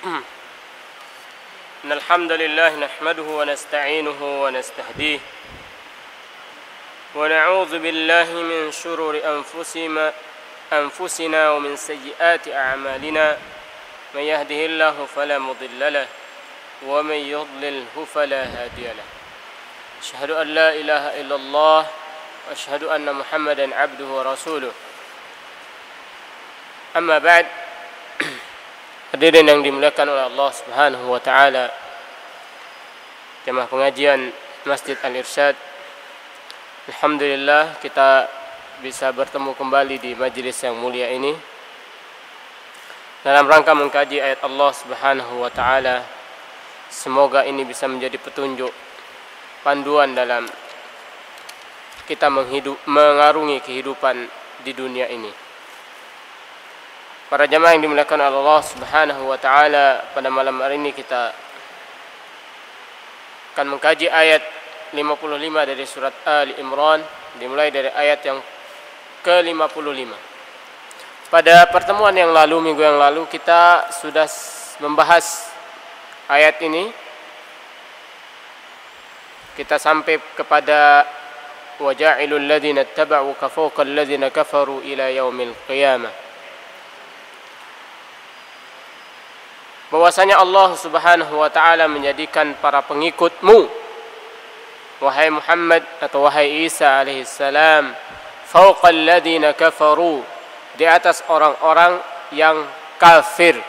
إن الحمد لله نحمده ونستعينه ونستهديه ونعوذ بالله من شرور أنفسنا ومن سيئات أعمالنا من يهده الله فلا مضل له ومن يضلله فلا هادي له أشهد أن لا إله إلا الله وأشهد أن محمدا عبده ورسوله أما بعد. Hadirin yang dimuliakan oleh Allah Subhanahu wa taala, jemaah pengajian Masjid Al-Irsyad, alhamdulillah kita bisa bertemu kembali di majelis yang mulia ini dalam rangka mengkaji ayat Allah Subhanahu wa taala. Semoga ini bisa menjadi petunjuk, panduan dalam kita mengarungi kehidupan di dunia ini. Para jemaah yang dimuliakan Allah Subhanahu wa taala, pada malam hari ini kita akan mengkaji ayat 55 dari surat Ali Imran, dimulai dari ayat yang ke-55. Pada pertemuan yang lalu, minggu yang lalu, kita sudah membahas ayat ini. Kita sampai kepada waja'ilul ladzina ittaba'uka fawqal ladzina kafaru ila yaumil qiyamah. Bahwasanya Allah Subhanahu wa taala menjadikan para pengikutmu, wahai Muhammad atau wahai Isa alaihi salam, fawqal ladzina kafaru, di atas orang-orang yang kafir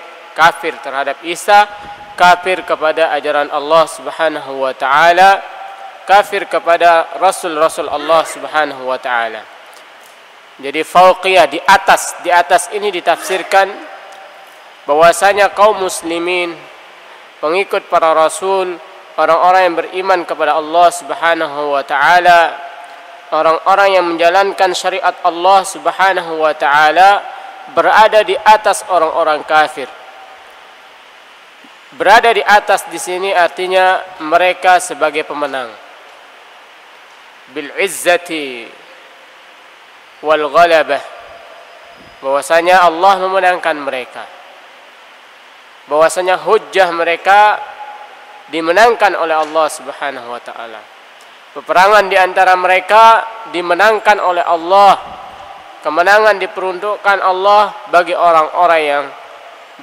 terhadap Isa, kafir kepada ajaran Allah Subhanahu wa taala, kafir kepada rasul-rasul Allah Subhanahu wa taala. Jadi fauqiyah, di atas ini ditafsirkan bahwasanya kaum muslimin, pengikut para rasul, orang-orang yang beriman kepada Allah Subhanahu wa taala, orang-orang yang menjalankan syariat Allah Subhanahu wa taala, berada di atas orang-orang kafir. Berada di atas di sini artinya mereka sebagai pemenang. Bil izzati wal ghalabah, bahwasanya Allah memenangkan mereka, bahwasanya hujjah mereka dimenangkan oleh Allah Subhanahu wa taala. Peperangan di antara mereka dimenangkan oleh Allah. Kemenangan diperuntukkan Allah bagi orang-orang yang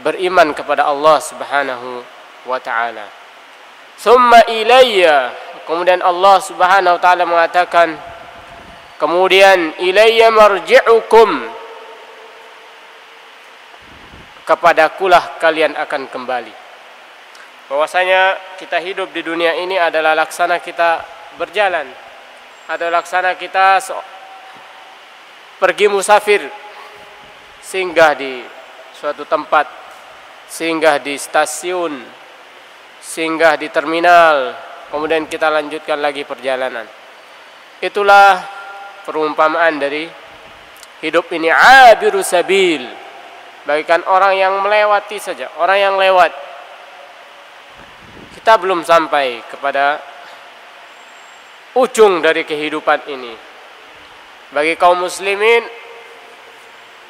beriman kepada Allah Subhanahu wa taala. Summa ilayya, kemudian Allah Subhanahu wa taala mengatakan, kemudian ilayya marji'ukum, kepadakulah kalian akan kembali. Bahwasanya kita hidup di dunia ini adalah laksana kita berjalan, atau laksana kita pergi musafir, singgah di suatu tempat, singgah di stasiun, singgah di terminal, kemudian kita lanjutkan lagi perjalanan. Itulah perumpamaan dari hidup ini, abiru sabil, bagikan orang yang melewati saja, orang yang lewat. Kita belum sampai kepada ujung dari kehidupan ini. Bagi kaum muslimin,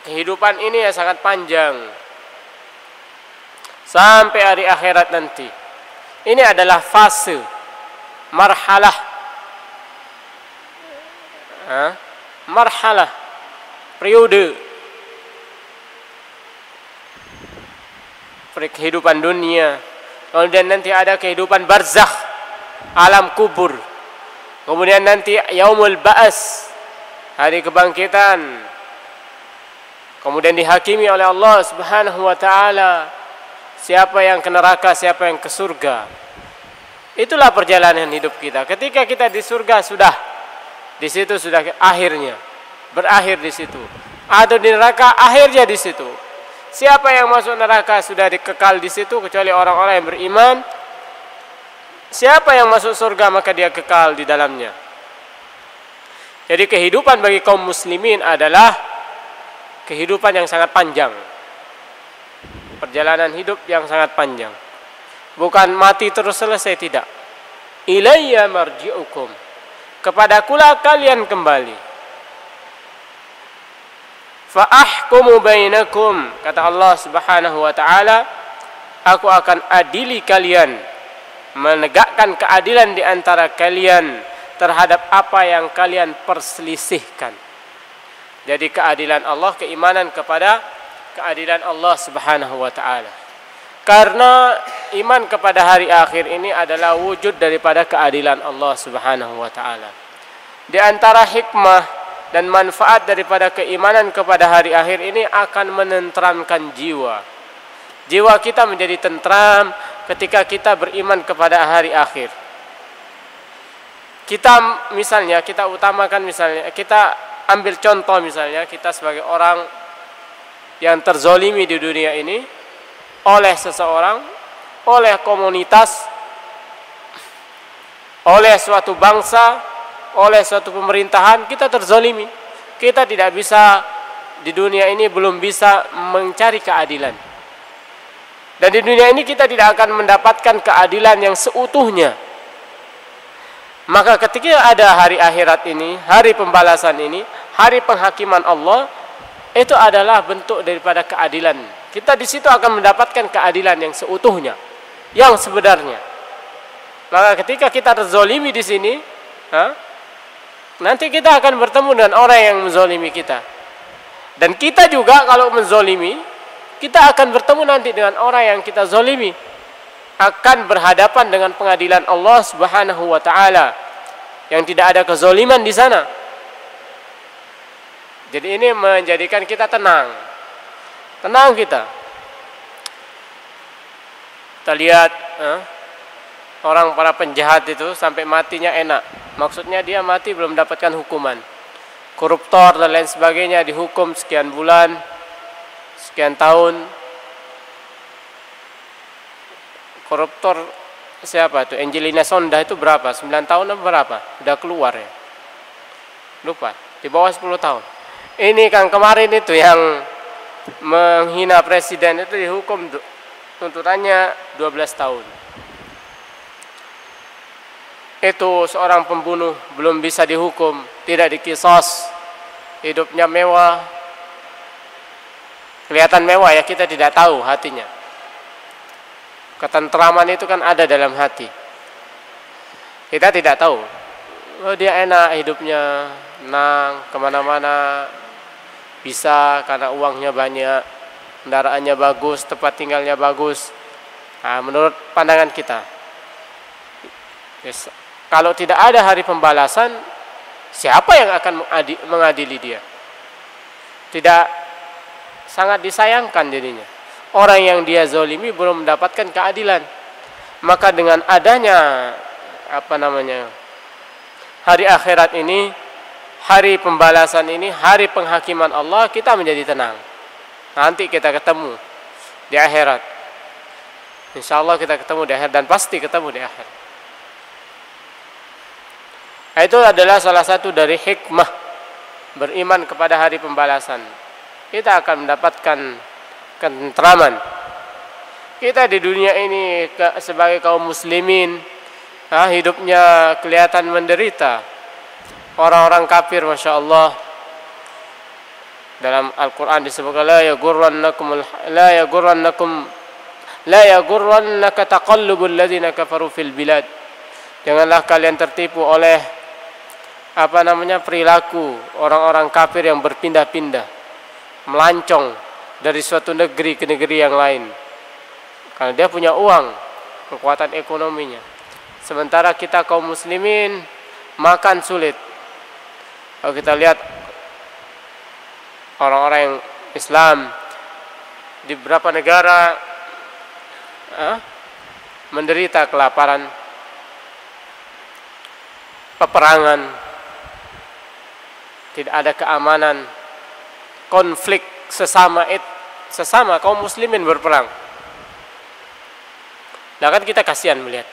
kehidupan ini ya sangat panjang, sampai hari akhirat nanti. Ini adalah fase, marhalah, periode kehidupan dunia. Kemudian nanti ada kehidupan barzakh, alam kubur. Kemudian nanti yaumul ba'as, hari kebangkitan. Kemudian dihakimi oleh Allah Subhanahu wa taala, siapa yang ke neraka, siapa yang ke surga. Itulah perjalanan hidup kita. Ketika kita di surga, sudah di situ, sudah akhirnya, berakhir di situ. Atau di neraka, akhirnya di situ. Siapa yang masuk neraka sudah dikekal di situ, kecuali orang-orang yang beriman. Siapa yang masuk surga maka dia kekal di dalamnya. Jadi kehidupan bagi kaum muslimin adalah kehidupan yang sangat panjang, perjalanan hidup yang sangat panjang. Bukan mati terus selesai, tidak. Ilayya marji'ukum, kepadakulah kalian kembali. Fa ahkumu bainakum, kata Allah Subhanahu wa taala, aku akan adili kalian, menegakkan keadilan di antara kalian terhadap apa yang kalian perselisihkan. Jadi keadilan Allah, keimanan kepada keadilan Allah Subhanahu wa taala. Karena iman kepada hari akhir ini adalah wujud daripada keadilan Allah Subhanahu wa taala. Di antara hikmah dan manfaat daripada keimanan kepada hari akhir ini akan menenteramkan jiwa. Jiwa kita menjadi tentram ketika kita beriman kepada hari akhir. Kita utamakan kita ambil contoh misalnya, kita sebagai orang yang terzolimi di dunia ini oleh seseorang, oleh komunitas, oleh suatu bangsa, oleh suatu pemerintahan, kita terzolimi. Kita tidak bisa di dunia ini, belum bisa mencari keadilan. Dan di dunia ini kita tidak akan mendapatkan keadilan yang seutuhnya. Maka ketika ada hari akhirat ini, hari pembalasan ini, hari penghakiman Allah, itu adalah bentuk daripada keadilan. Kita di situ akan mendapatkan keadilan yang seutuhnya, yang sebenarnya. Maka ketika kita terzolimi di sini, nanti kita akan bertemu dengan orang yang menzolimi kita. Dan kita juga kalau menzolimi, kita akan bertemu nanti dengan orang yang kita zolimi, akan berhadapan dengan pengadilan Allah Subhanahu wa taala yang tidak ada kezoliman di sana. Jadi ini menjadikan kita tenang. Tenang kita. Kita lihat orang para penjahat itu sampai matinya enak. Maksudnya dia mati belum mendapatkan hukuman. Koruptor dan lain sebagainya dihukum sekian bulan, sekian tahun. Koruptor siapa itu? Angelina Sonda itu berapa? 9 tahun atau berapa? Udah keluar ya? Lupa. Di bawah 10 tahun. Ini kan kemarin itu yang menghina presiden itu dihukum tuntutannya 12 tahun. Itu seorang pembunuh belum bisa dihukum, tidak dikisos, hidupnya mewah. Kelihatan mewah ya, kita tidak tahu hatinya. Ketentraman itu kan ada dalam hati. Kita tidak tahu. Oh, dia enak hidupnya, tenang, kemana-mana bisa karena uangnya banyak, kendaraannya bagus, tempat tinggalnya bagus. Nah, menurut pandangan kita. Yes. Kalau tidak ada hari pembalasan, siapa yang akan mengadili dia? Tidak, sangat disayangkan jadinya. Orang yang dia zolimi belum mendapatkan keadilan. Maka dengan adanya hari akhirat ini, hari pembalasan ini, hari penghakiman Allah, kita menjadi tenang. Nanti kita ketemu di akhirat. Insya Allah kita ketemu di akhirat, dan pasti ketemu di akhirat. Itu adalah salah satu dari hikmah beriman kepada hari pembalasan. Kita akan mendapatkan ketentraman. Kita di dunia ini sebagai kaum muslimin, hidupnya kelihatan menderita. Orang-orang kafir, masya Allah, dalam Al-Quran disebutkan la yagurrannaka taqallubul ladzina kafaru fil bilad. Janganlah kalian tertipu oleh perilaku orang-orang kafir yang berpindah-pindah, melancong dari suatu negeri ke negeri yang lain, karena dia punya uang, kekuatan ekonominya. Sementara kita kaum muslimin makan sulit. Kalau kita lihat orang-orang yang Islam di beberapa negara menderita kelaparan, peperangan, tidak ada keamanan, konflik sesama kaum muslimin berperang. Nah kan kita kasihan melihat.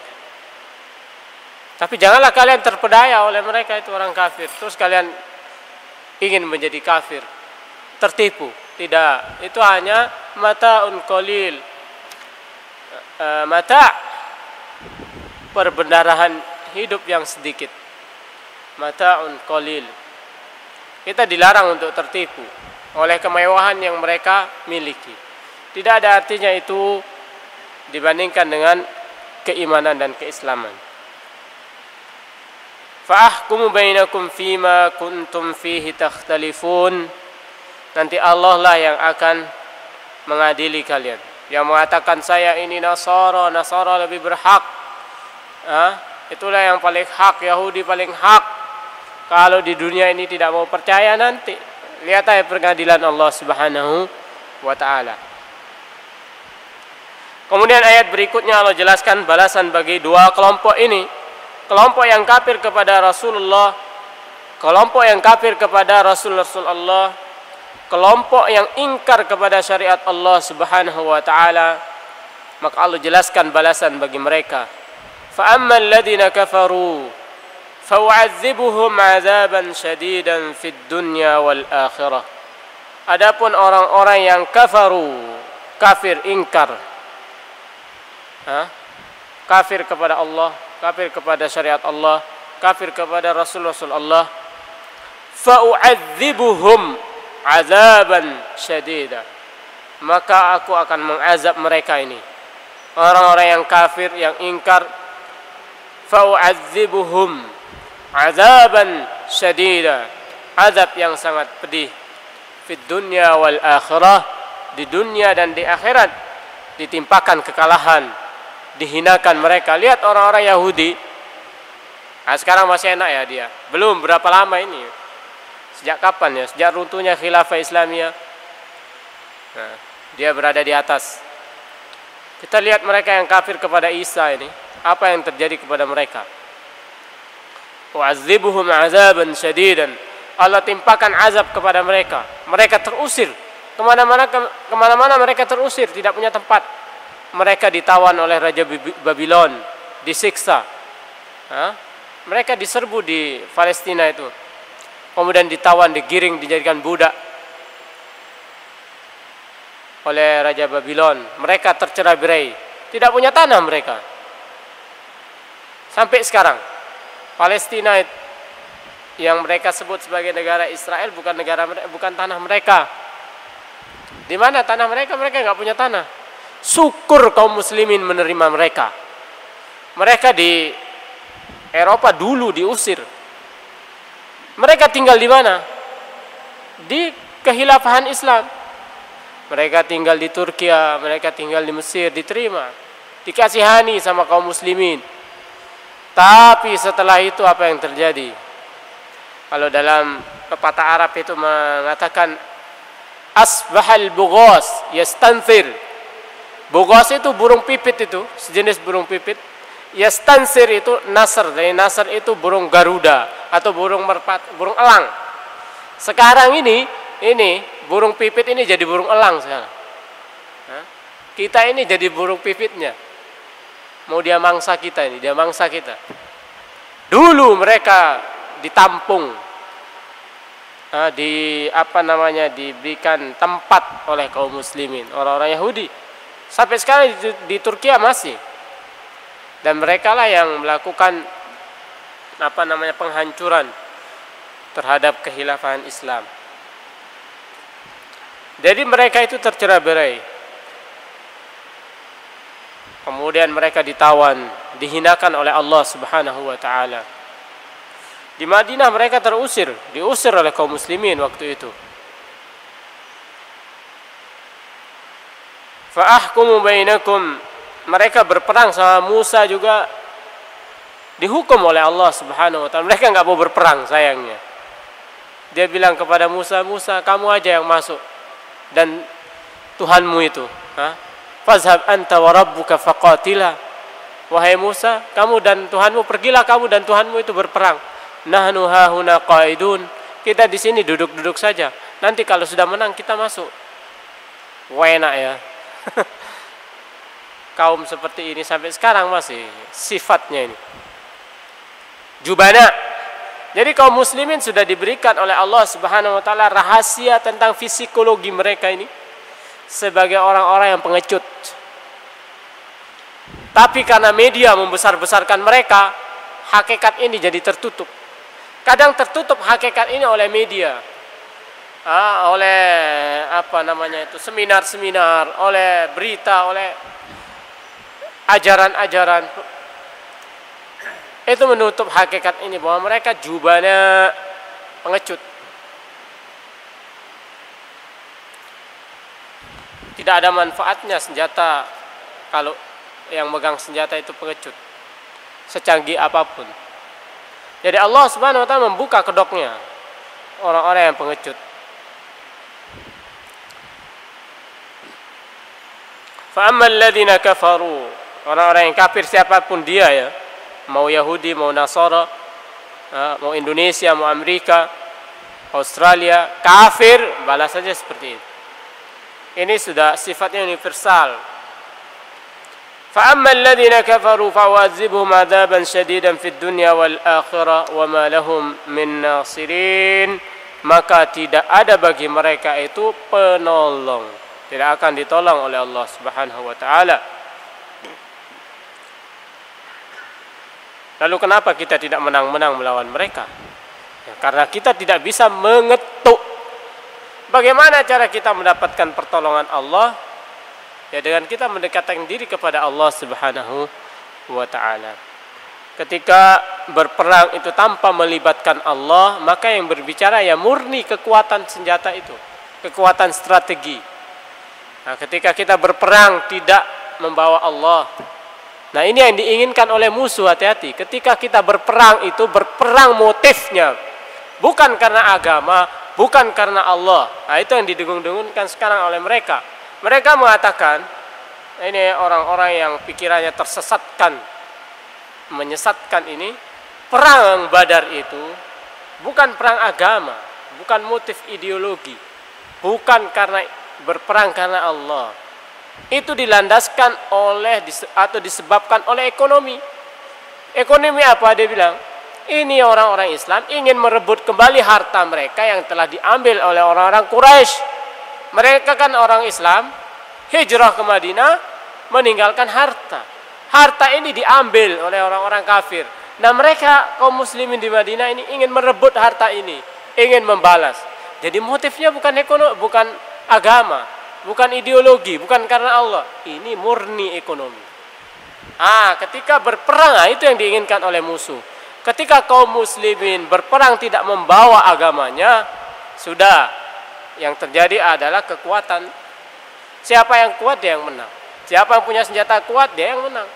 Tapi janganlah kalian terpedaya oleh mereka, itu orang kafir, terus kalian ingin menjadi kafir, tertipu. Tidak, itu hanya mata'un qalil, mata' perbendarahan hidup yang sedikit, mata'un qalil. Kita dilarang untuk tertipu oleh kemewahan yang mereka miliki. Tidak ada artinya itu dibandingkan dengan keimanan dan keislaman. Fa'ahkumu bainakum fima kuntum fihi takhtalifun. Nanti Allah lah yang akan mengadili kalian. Yang mengatakan saya ini Nasara lebih berhak. Itulah yang paling hak, Yahudi paling hak. Kalau di dunia ini tidak mau percaya nanti, lihat aja pengadilan Allah Subhanahu wa taala. Kemudian ayat berikutnya Allah jelaskan balasan bagi dua kelompok ini. Kelompok yang kafir kepada Rasulullah, kelompok yang kafir kepada Rasul-Rasul Allah, kelompok yang ingkar kepada syariat Allah Subhanahu wa taala, maka Allah jelaskan balasan bagi mereka. Fa ammal ladzina kafaru fa'u'adzibuhum 'adzaban syadidan fid dunya wal akhirah. Adapun orang-orang yang kafir ingkar, kafir kepada Allah, kafir kepada syariat Allah, kafir kepada Rasul-Rasul Allah, fa'u'adzibuhum 'adzaban syadida, maka aku akan mengazab mereka ini. Orang-orang yang kafir, yang ingkar, fa'u'adzibuhum 'adzaban syadida, azab yang sangat pedih, fid dunya wal akhirah, di dunia dan di akhirat ditimpakan kekalahan, dihinakan mereka. Lihat orang-orang Yahudi, sekarang masih enak ya dia, belum berapa lama ini, sejak kapan ya, sejak runtuhnya khilafah Islamiyah, dia berada di atas. Kita lihat mereka yang kafir kepada Isa ini, apa yang terjadi kepada mereka. Wa'adzibuhum 'adzaban syadidan, Allah timpakan azab kepada mereka. Mereka terusir kemana-mana mereka terusir, tidak punya tempat. Mereka ditawan oleh Raja Babylon, disiksa. Mereka diserbu di Palestina itu. Kemudian ditawan, digiring, dijadikan budak oleh Raja Babylon. Mereka tercerai-berai, tidak punya tanah mereka. Sampai sekarang, Palestina yang mereka sebut sebagai negara Israel bukan tanah mereka. Di mana tanah mereka? Mereka nggak punya tanah. Syukur kaum muslimin menerima mereka. Mereka di Eropa dulu diusir. Mereka tinggal di mana? Di kekhilafahan Islam. Mereka tinggal di Turki, mereka tinggal di Mesir, diterima, dikasihani sama kaum muslimin. Tapi setelah itu apa yang terjadi? Kalau dalam pepatah Arab itu mengatakan asbahal bughas yastanthir. Bughas itu burung pipit, itu sejenis burung pipit. Yastansir itu nasr, dari nasr itu burung garuda atau burung merpati, burung elang. Sekarang ini burung pipit ini jadi burung elang sekarang. Kita ini jadi burung pipitnya. Mau dia mangsa kita ini, dia mangsa kita. Dulu mereka ditampung, diberikan tempat oleh kaum muslimin, orang-orang Yahudi. Sampai sekarang di Turki masih. Dan mereka lah yang melakukan penghancuran terhadap kekhilafahan Islam. Jadi mereka itu tercerai-berai. Kemudian mereka ditawan, dihinakan oleh Allah Subhanahu wa taala. Di Madinah mereka diusir oleh kaum muslimin waktu itu. Fa'ahkumu bainakum, mereka berperang sama Musa juga dihukum oleh Allah Subhanahu wa taala. Mereka enggak mau berperang sayangnya. Dia bilang kepada Musa, "Musa, kamu aja yang masuk dan Tuhanmu itu, fazhab anta wa rabbuka faqatila." Wahai Musa, kamu dan Tuhanmu, pergilah kamu dan Tuhanmu itu berperang. Nahnu hahuna qaidun. Kita di sini duduk-duduk saja. Nanti kalau sudah menang kita masuk. Enak ya. Kaum seperti ini sampai sekarang masih sifatnya ini. Jubana. Jadi kaum muslimin sudah diberikan oleh Allah Subhanahu wa taala rahasia tentang psikologi mereka ini sebagai orang-orang yang pengecut. Tapi karena media membesar-besarkan mereka, hakikat ini jadi tertutup. Kadang tertutup hakikat ini oleh media. Oleh seminar-seminar, oleh berita, oleh ajaran-ajaran itu menutup hakikat ini, bahwa mereka jubana pengecut. Tidak ada manfaatnya senjata kalau yang megang senjata itu pengecut, secanggih apapun. Jadi Allah Subhanahu wa taala membuka kedoknya orang-orang yang pengecut. Fa ammal ladzina kafaru, orang-orang yang kafir siapapun dia ya, mau Yahudi, mau Nasara, mau Indonesia, mau Amerika, Australia, kafir, balas saja seperti itu. Ini sudah sifatnya universal. Fa ammal ladzina kafaru fa'u'adzibuhum 'adzaban syadidan fid dunya wal akhirah wa ma lahum min nasirin. Maka tidak ada bagi mereka itu penolong, tidak akan ditolong oleh Allah Subhanahu wa taala. Lalu kenapa kita tidak menang-menang melawan mereka? Ya, karena kita tidak bisa mengetuk. Bagaimana cara kita mendapatkan pertolongan Allah? Ya, dengan kita mendekatkan diri kepada Allah Subhanahu wa taala. Ketika berperang itu tanpa melibatkan Allah, maka yang berbicara ya murni kekuatan senjata itu, kekuatan strategi. Nah, ketika kita berperang tidak membawa Allah, nah ini yang diinginkan oleh musuh, hati-hati. Ketika kita berperang itu berperang motifnya bukan karena agama, bukan karena Allah. Nah itu yang didengung-dengungkan sekarang oleh mereka. Mereka mengatakan, ini orang-orang yang pikirannya tersesatkan, menyesatkan ini, perang Badar itu bukan perang agama, bukan motif ideologi, bukan karena berperang karena Allah. Itu dilandaskan oleh atau disebabkan oleh ekonomi. Ekonomi apa? Dia bilang, ini orang-orang Islam ingin merebut kembali harta mereka yang telah diambil oleh orang-orang Quraisy. Mereka kan orang Islam, hijrah ke Madinah, meninggalkan harta. Harta ini diambil oleh orang-orang kafir. Nah mereka kaum muslimin di Madinah ini ingin merebut harta ini, ingin membalas. Jadi motifnya bukan ekonomi, bukan agama, bukan ideologi, bukan karena Allah. Ini murni ekonomi. Ketika berperang, itu yang diinginkan oleh musuh. Ketika kaum muslimin berperang tidak membawa agamanya, sudah. Yang terjadi adalah kekuatan. Siapa yang kuat dia yang menang. Siapa yang punya senjata kuat dia yang menang.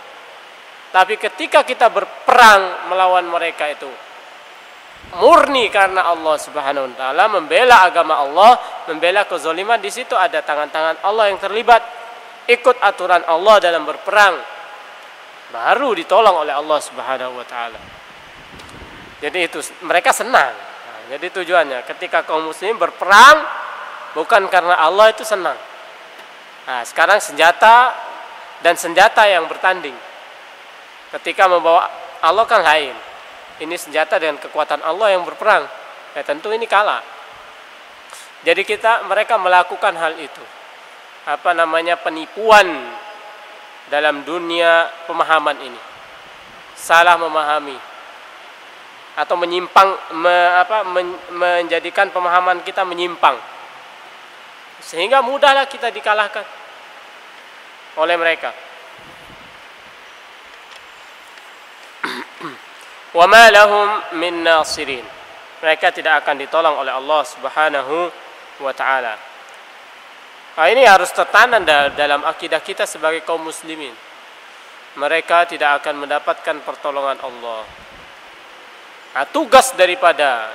Tapi ketika kita berperang melawan mereka itu murni karena Allah Subhanahu wa taala, membela agama Allah, membela kezaliman, di situ ada tangan-tangan Allah yang terlibat. Ikut aturan Allah dalam berperang, baru ditolong oleh Allah Subhanahu wa taala. Jadi itu mereka senang. Nah, jadi tujuannya ketika kaum muslimin berperang bukan karena Allah, itu senang. Nah, sekarang senjata dan senjata yang bertanding. Ketika membawa Allah kan lain. Ini senjata dengan kekuatan Allah yang berperang. Ya tentu ini kalah. Jadi mereka melakukan hal itu. Penipuan dalam dunia pemahaman ini. Salah memahami atau menyimpang, menjadikan pemahaman kita menyimpang. Sehingga mudahlah kita dikalahkan oleh mereka. Wa ma lahum min nasirin. Mereka tidak akan ditolong oleh Allah Subhanahu wa taala. Ini harus tertanam dalam akidah kita sebagai kaum muslimin. Mereka tidak akan mendapatkan pertolongan Allah. Tugas daripada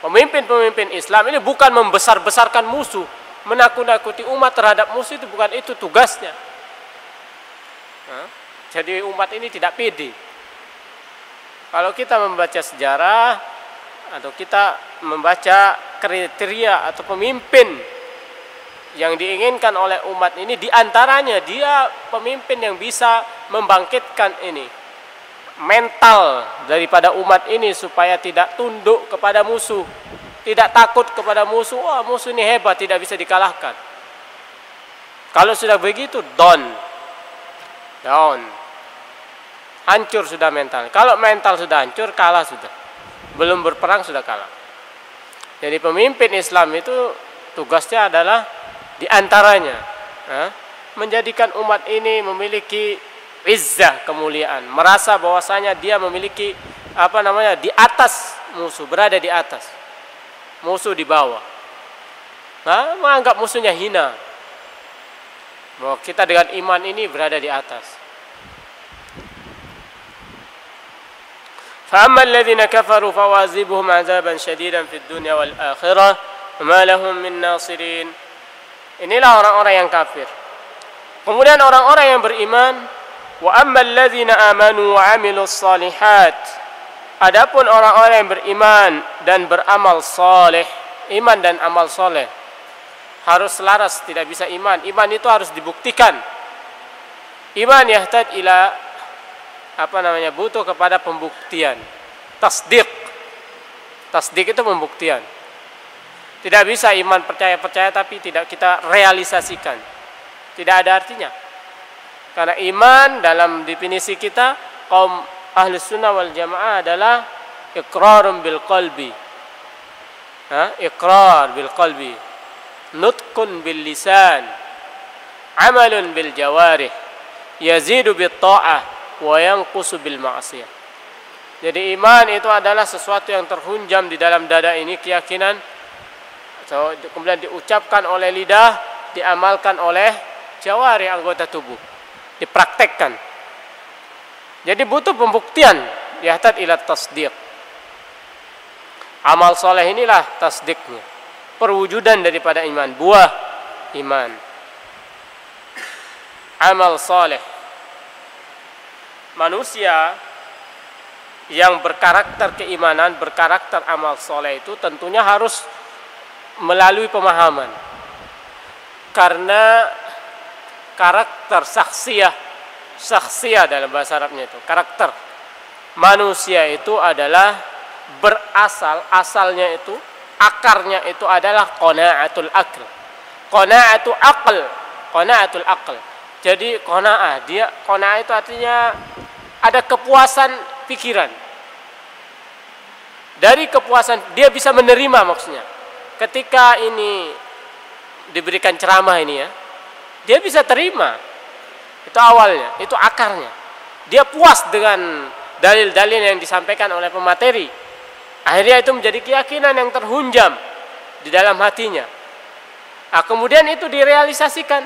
pemimpin-pemimpin Islam ini bukan membesar-besarkan musuh, menakut-nakuti umat terhadap musuh, itu bukan itu tugasnya. Jadi umat ini tidak pede. Kalau kita membaca sejarah atau kita membaca kriteria atau pemimpin yang diinginkan oleh umat ini, diantaranya dia pemimpin yang bisa membangkitkan ini mental daripada umat ini supaya tidak tunduk kepada musuh, tidak takut kepada musuh. Wah, musuh ini hebat, tidak bisa dikalahkan. Kalau sudah begitu, down, hancur sudah mental. Kalau mental sudah hancur, kalah sudah. Belum berperang sudah kalah. Jadi pemimpin Islam itu tugasnya adalah diantaranya menjadikan umat ini memiliki izzah, kemuliaan, merasa bahwasanya dia memiliki di atas musuh, berada di atas, musuh di bawah. Nah, menganggap musuhnya hina. Bahwa kita dengan iman ini berada di atas. فَأَمَّا الَّذِينَ كَفَرُوا فَوَعَذِّبُهُمْ عَذَابًا شَدِيدًا فِي الدُّنْيَا وَالْآخِرَةِ وَمَا لَهُم مِّن نَّاصِرِينَ. Inilah orang-orang yang kafir. Kemudian orang-orang yang beriman, وَأَمَّا الَّذِينَ آمَنُوا وَعَمِلُوا الصَّالِحَاتِ. Adapun orang-orang yang beriman dan beramal saleh, iman dan amal saleh harus selaras, tidak bisa iman. Iman itu harus dibuktikan. Iman yahtad ila butuh kepada pembuktian. Tasdik. Tasdik itu pembuktian. Tidak bisa iman percaya-percaya tapi tidak kita realisasikan. Tidak ada artinya. Karena iman dalam definisi kita kaum Ahlus Sunnah wal Jamaah adalah iqrarun bil qalbi. Iqrar bil qalbi, nutqun bil lisan, amalun bil jawarih, yazidu bit ta'ah wa yanqusu bil ma'siyah. Jadi iman itu adalah sesuatu yang terhunjam di dalam dada ini, keyakinan, kemudian diucapkan oleh lidah, diamalkan oleh jawarih, anggota tubuh, dipraktekkan. Jadi butuh pembuktian, yahtad ila tasdiq. Amal soleh inilah tasdiknya, perwujudan daripada iman, buah iman. Amal soleh, manusia yang berkarakter keimanan, berkarakter amal soleh itu tentunya harus melalui pemahaman. Karena karakter saksiyah dalam bahasa Arabnya itu, karakter manusia itu adalah asalnya itu, akarnya itu adalah qanaatul aql. Qanaatul aql. Jadi qanaah itu artinya ada kepuasan pikiran. Dari kepuasan dia bisa menerima, maksudnya. Ketika ini diberikan ceramah ini ya, dia bisa terima. Itu awalnya, itu akarnya. Dia puas dengan dalil-dalil yang disampaikan oleh pemateri. Akhirnya itu menjadi keyakinan yang terhunjam di dalam hatinya. Kemudian itu direalisasikan.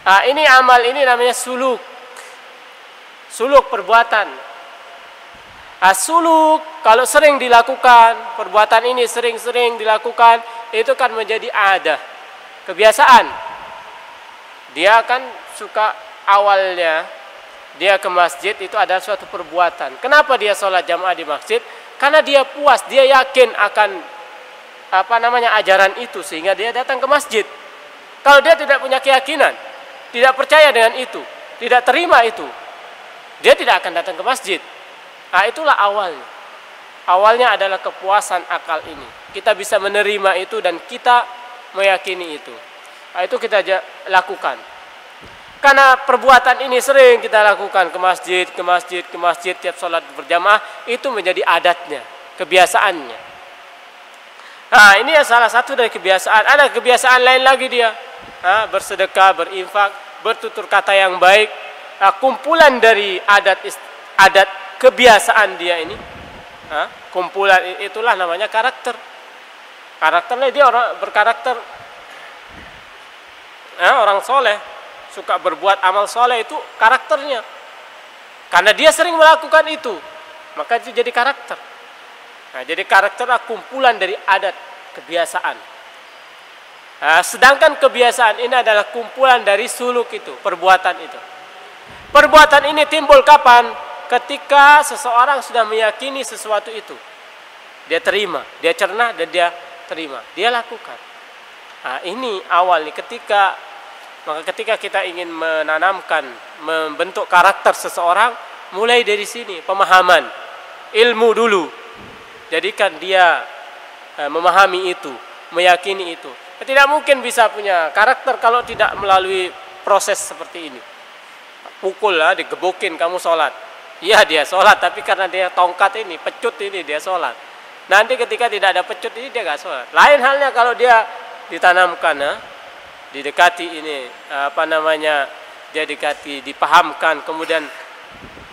Ini amal, ini namanya suluk. Suluk perbuatan. Suluk kalau sering dilakukan, perbuatan ini sering-sering dilakukan, itu kan menjadi adah, kebiasaan. Dia akan suka awalnya dia ke masjid itu adalah suatu perbuatan. Kenapa dia sholat jamaah di masjid? Karena dia puas, dia yakin akan ajaran itu sehingga dia datang ke masjid. Kalau dia tidak punya keyakinan, tidak percaya dengan itu, tidak terima itu, dia tidak akan datang ke masjid. Itulah awalnya. Awalnya adalah kepuasan akal ini. Kita bisa menerima itu dan kita meyakini itu. Itu kita lakukan. Karena perbuatan ini sering kita lakukan ke masjid tiap sholat berjamaah, itu menjadi adatnya, kebiasaannya. Ini salah satu dari kebiasaan. Ada kebiasaan lain lagi dia, bersedekah, berinfak, bertutur kata yang baik. Kumpulan dari adat kebiasaan dia ini, kumpulan itulah namanya karakter. Karakternya dia orang berkarakter, orang soleh. Suka berbuat amal soleh itu karakternya. Karena dia sering melakukan itu, maka itu jadi karakter. Jadi karakter adalah kumpulan dari adat, kebiasaan. Sedangkan kebiasaan ini adalah kumpulan dari suluk itu, perbuatan itu. Perbuatan ini timbul kapan? Ketika seseorang sudah meyakini sesuatu itu. Dia terima, dia cerna dan dia terima, dia lakukan. Ini awal nih, ketika kita ingin menanamkan, membentuk karakter seseorang, mulai dari sini, pemahaman, ilmu dulu. Jadikan dia memahami itu, meyakini itu. Tidak mungkin bisa punya karakter kalau tidak melalui proses seperti ini. Pukul lah, digebukin kamu sholat. Iya dia sholat, tapi karena dia tongkat ini, pecut ini dia sholat. Nanti ketika tidak ada pecut ini dia gak sholat. Lain halnya kalau dia ditanamkan, didekati ini dia dipahamkan, kemudian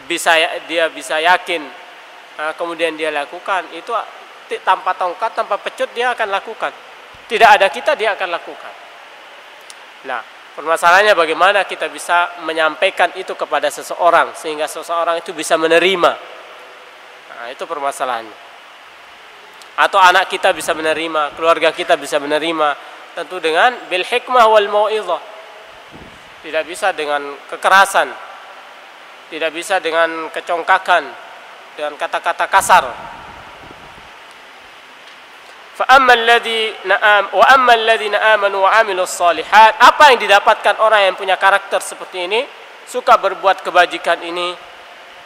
dia bisa yakin, kemudian dia lakukan, itu tanpa tongkat, tanpa pecut dia akan lakukan. Tidak ada kita, dia akan lakukan. Nah, permasalahannya bagaimana kita bisa menyampaikan itu kepada seseorang sehingga seseorang itu bisa menerima. Nah, itu permasalahannya. Atau anak kita bisa menerima, keluarga kita bisa menerima, tentu dengan bil hikmah wal mau'izah. Tidak bisa dengan kekerasan, tidak bisa dengan kecongkakan, dengan kata-kata kasar. فَأَمَّا الَّذِينَ آمَنُوا وَعَمِلُوا الصَّالِحَاتِ. Apa yang didapatkan orang yang punya karakter seperti ini, suka berbuat kebajikan ini,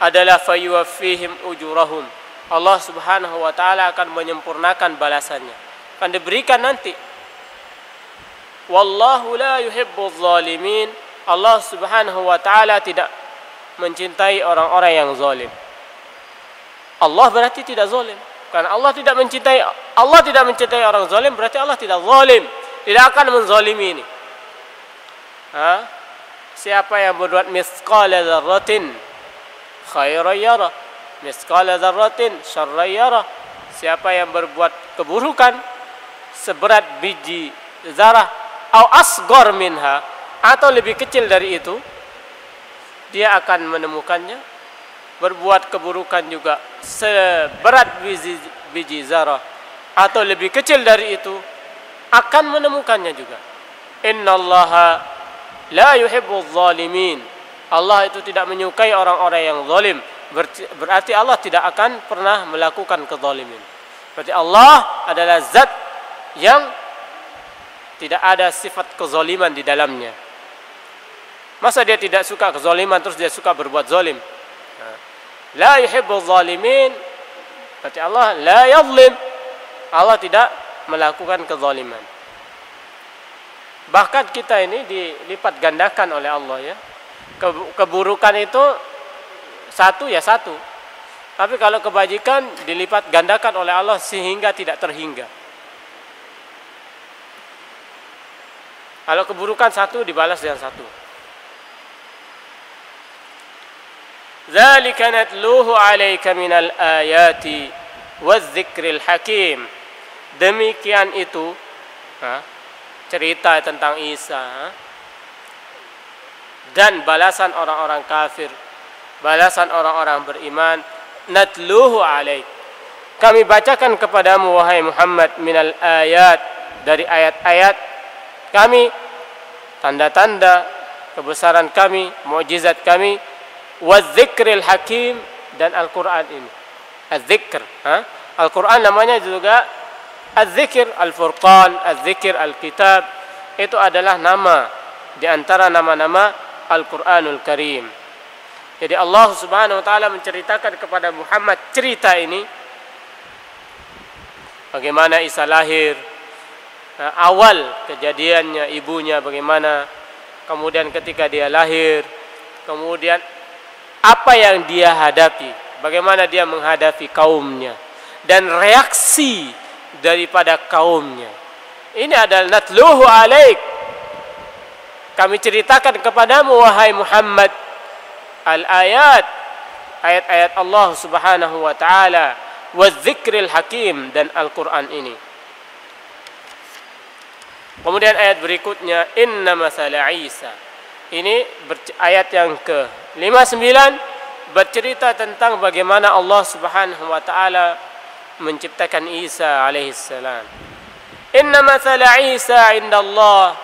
adalah فَيُوَفِّيهِمْ أُجُورَهُمْ. Allah Subhanahu wa taala akan menyempurnakan balasannya, akan diberikan nanti. Wallahu la yuhibbuz zalimin. Allah Subhanahu wa taala tidak mencintai orang-orang yang zalim. Allah berarti tidak zalim. Karena Allah tidak mencintai orang zalim, berarti Allah tidak zalim, tidak akan menzalimi ini. Siapa yang berbuat mithqala dzarratin khairan yara, mithqala dzarratin syarran yara. Siapa yang berbuat keburukan seberat biji zarah, au asghar minha, atau lebih kecil dari itu, dia akan menemukannya. Berbuat keburukan juga seberat biji zarah atau lebih kecil dari itu, akan menemukannya juga. Innallaha la yuhibbuz zalimin. Allah itu tidak menyukai orang-orang yang zalim. Berarti Allah tidak akan pernah melakukan kezaliman. Berarti Allah adalah zat yang tidak ada sifat kezaliman di dalamnya. Masa dia tidak suka kezaliman terus dia suka berbuat zalim? La yuhibbuz zalimin. Berarti Allah la yadhlim. Allah tidak melakukan kezaliman. Bahkan kita ini dilipat gandakan oleh Allah ya. Keburukan itu satu ya satu. Tapi kalau kebajikan dilipat gandakan oleh Allah sehingga tidak terhingga. Kalau keburukan satu dibalas dengan satu. Dzalika natluhu 'alaika minal ayati wadz-dzikril hakim. Demikian itu cerita tentang Isa dan balasan orang-orang kafir, balasan orang-orang beriman. Natluhu 'alaik. Kami bacakan kepadamu wahai Muhammad minal ayat, dari ayat-ayat kami, tanda-tanda kebesaran kami, mukjizat kami, wadz-dzikril hakim, dan Al-Quran ini. Az-zikr, Al-Quran namanya juga Az-zikr, Al-Furqan, Az-zikr, Al-Kitab. Itu adalah nama di antara nama-nama Al-Quranul Karim. Jadi Allah Subhanahu wa taala menceritakan kepada Muhammad cerita ini, bagaimana Isa lahir, awal kejadiannya, ibunya bagaimana, kemudian ketika dia lahir, kemudian apa yang dia hadapi, bagaimana dia menghadapi kaumnya, dan reaksi daripada kaumnya. Ini adalah natluhu alaik. Kami ceritakan kepadamu wahai Muhammad al-ayat, ayat-ayat Allah Subhanahu wa taala, wadz-dzikril hakim, dan Al-Quran ini. Kemudian ayat berikutnya, inna masala Isa. Ini ayat yang ke-59 bercerita tentang bagaimana Allah Subhanahu wa taala menciptakan Isa alaihissalam. Inna masala Isa indallah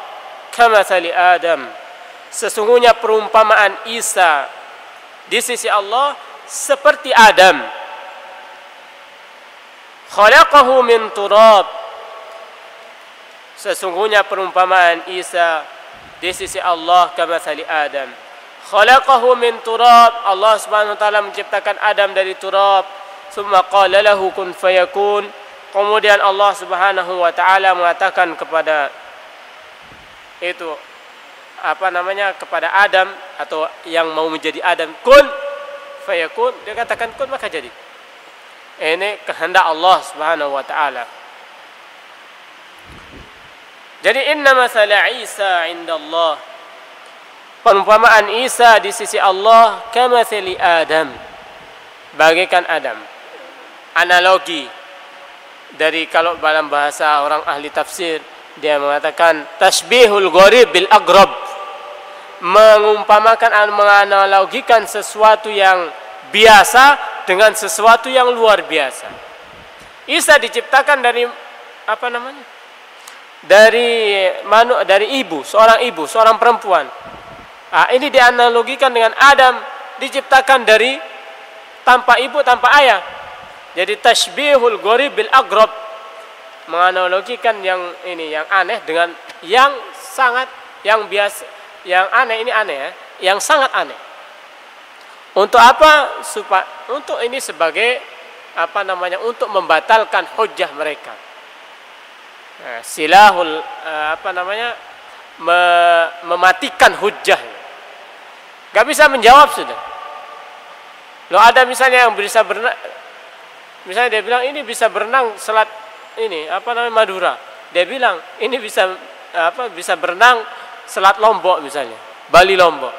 kamathali Adam. Sesungguhnya perumpamaan Isa di sisi Allah seperti Adam. Khalaqahu min turab. Sesungguhnya perumpamaan Isa di sisi Allah kamathali Adam. Khalaqahu min turab. Allah Subhanahu wa taala menciptakan Adam dari turab. Tsumma qala lahu kun fayakun. Kemudian Allah Subhanahu wa taala mengatakan kepada kepada Adam atau yang mau menjadi Adam, kun fayakun. Dia katakan kun, maka jadi. Ini kehendak Allah Subhanahu wa taala. Jadi inna masala Isa indallah, perumpamaan Isa di sisi Allah kamatsali Adam, bagaikan Adam. Analogi dari kalau dalam bahasa orang ahli tafsir dia mengatakan tasbihul gharib bil agrab, mengumpamakan, menganalogikan sesuatu yang biasa dengan sesuatu yang luar biasa. Isa diciptakan dari apa namanya? Dari ibu, seorang perempuan. Ini dianalogikan dengan Adam diciptakan dari tanpa ibu, tanpa ayah. Jadi tasbihul gharib bil agrab, menganalogikan yang ini, yang aneh dengan yang sangat, yang biasa, yang aneh ini aneh ya, yang sangat aneh. Untuk apa? Untuk ini sebagai apa namanya? Untuk membatalkan hujjah mereka. Silahul apa namanya? Mematikan hujjah. Gak bisa menjawab sudah. Loh, ada misalnya yang bisa berenang, misalnya dia bilang ini bisa berenang selat ini apa namanya Madura. Dia bilang ini bisa bisa berenang selat Lombok misalnya, Bali Lombok.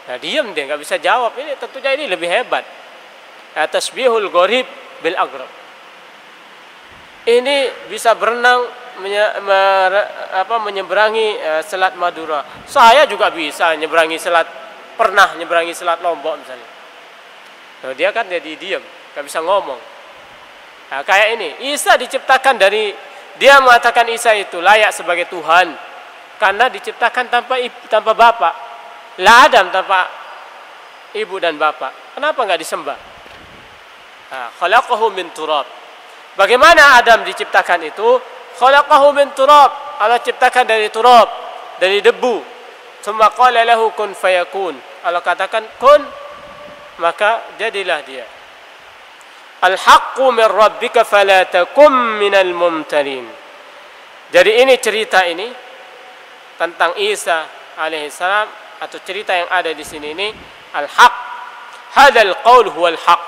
Nah, diam dia, nggak bisa jawab. Ini tentunya ini lebih hebat. Tasbihul gharib bil agrab. Ini bisa berenang menyeberangi selat Madura. Saya juga bisa pernah nyeberangi selat Lombok misalnya. Nah, dia kan jadi diam, nggak bisa ngomong. Nah, kayak ini, Isa diciptakan dari, dia mengatakan Isa itu layak sebagai Tuhan karena diciptakan tanpa bapak. Lah Adam tanpa ibu dan bapak. Kenapa nggak disembah? Khalaqahu min turab. Bagaimana Adam diciptakan itu? Khalaqahu min turab. Allah ciptakan dari turab, dari debu. Tsumma qala lahu kun fayakun. Allah katakan kun, maka jadilah dia. Al-haqqu min rabbika fala takum minal mumtarin. Jadi ini cerita ini tentang Isa alaihissalam, atau cerita yang ada di sini ini al-haq. Hadzal qaul huwal haq.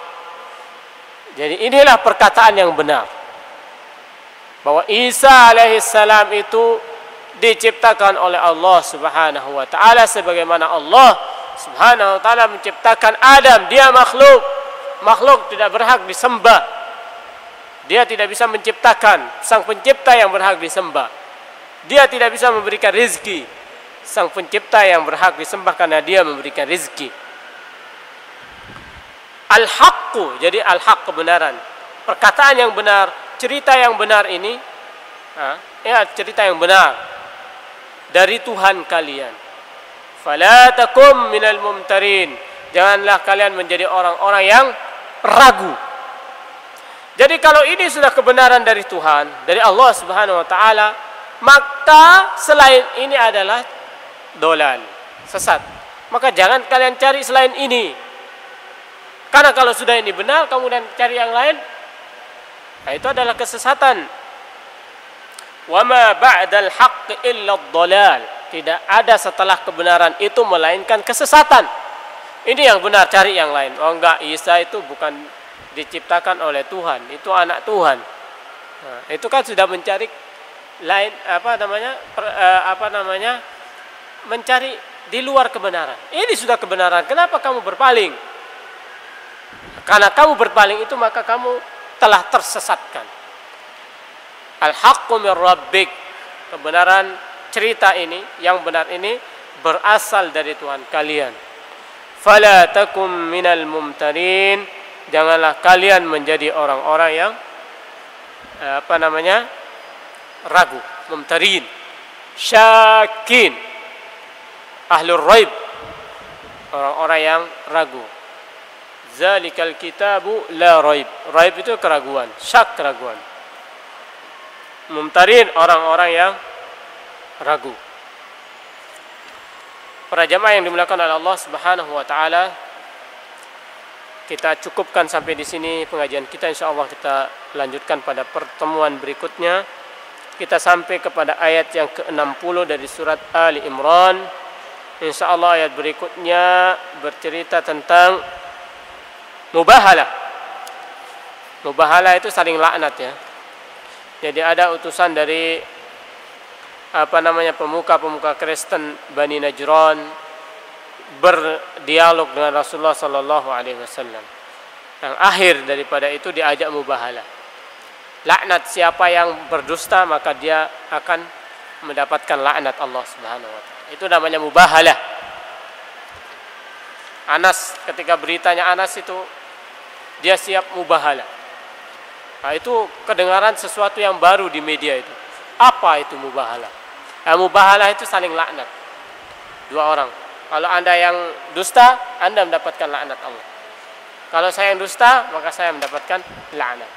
Jadi inilah perkataan yang benar, bahwa Isa alaihissalam itu diciptakan oleh Allah Subhanahu wa taala sebagaimana Allah Subhanahu wa taala menciptakan Adam. Dia makhluk tidak berhak disembah. Dia tidak bisa menciptakan, sang pencipta yang berhak disembah. Dia tidak bisa memberikan rizki, sang pencipta yang berhak disembah karena dia memberikan rizki. Al-haqqu, jadi al-haq kebenaran, perkataan yang benar, cerita yang benar ini cerita yang benar dari Tuhan kalian. Fala takum minal mumtarin, janganlah kalian menjadi orang-orang yang ragu. Jadi kalau ini sudah kebenaran dari Tuhan, dari Allah Subhanahu wa taala, maka selain ini adalah dolal, sesat. Maka jangan kalian cari selain ini. Karena kalau sudah ini benar, kemudian cari yang lain, nah itu adalah kesesatan. Wa ma ba'dal haqq illa ad-dhalal. Tidak ada setelah kebenaran itu melainkan kesesatan. Ini yang benar, cari yang lain. Oh enggak, Isa itu bukan diciptakan oleh Tuhan, itu anak Tuhan. Nah, itu kan sudah mencari lain mencari di luar kebenaran. Ini sudah kebenaran, kenapa kamu berpaling? Karena kamu berpaling itu maka kamu telah tersesatkan. Al-haqqu min rabbik, kebenaran cerita ini yang benar ini berasal dari Tuhan kalian. Fala takum minal mumtarin, janganlah kalian menjadi orang-orang yang ragu, mumtarin, syakin, ahlur raib, orang-orang yang ragu. Zalikal kitabu la raib. Raib itu keraguan, syak keraguan. Mumtarin, orang-orang yang ragu. Para jamaah yang dimuliakan oleh Allah Subhanahu wa taala, kita cukupkan sampai di sini pengajian kita. Insyaallah kita lanjutkan pada pertemuan berikutnya. Kita sampai kepada ayat yang ke-60 dari surat Ali Imran. Insyaallah ayat berikutnya bercerita tentang mubahalah. Mubahalah itu saling laknat ya. Jadi ada utusan dari pemuka-pemuka Kristen Bani Najran berdialog dengan Rasulullah sallallahu alaihi wasallam. Yang akhir daripada itu diajak mubahalah. Laknat siapa yang berdusta, maka dia akan mendapatkan laknat Allah Subhanahu wa taala. Itu namanya mubahalah. Anas, ketika beritanya Anas itu dia siap mubahalah. Nah, itu kedengaran sesuatu yang baru di media itu. Apa itu mubahalah? Mubahalah itu saling laknat. Dua orang. Kalau Anda yang dusta, Anda mendapatkan laknat Allah. Kalau saya yang dusta, maka saya mendapatkan laknat.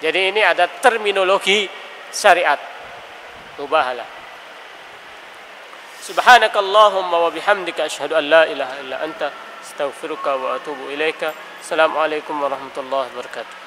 Jadi ini ada terminologi syariat mubahalah. Subhanakallahumma wa bihamdika asyhadu an la ilaha illa anta astaghfiruka wa atubu ilaika. Assalamualaikum warahmatullahi wabarakatuh.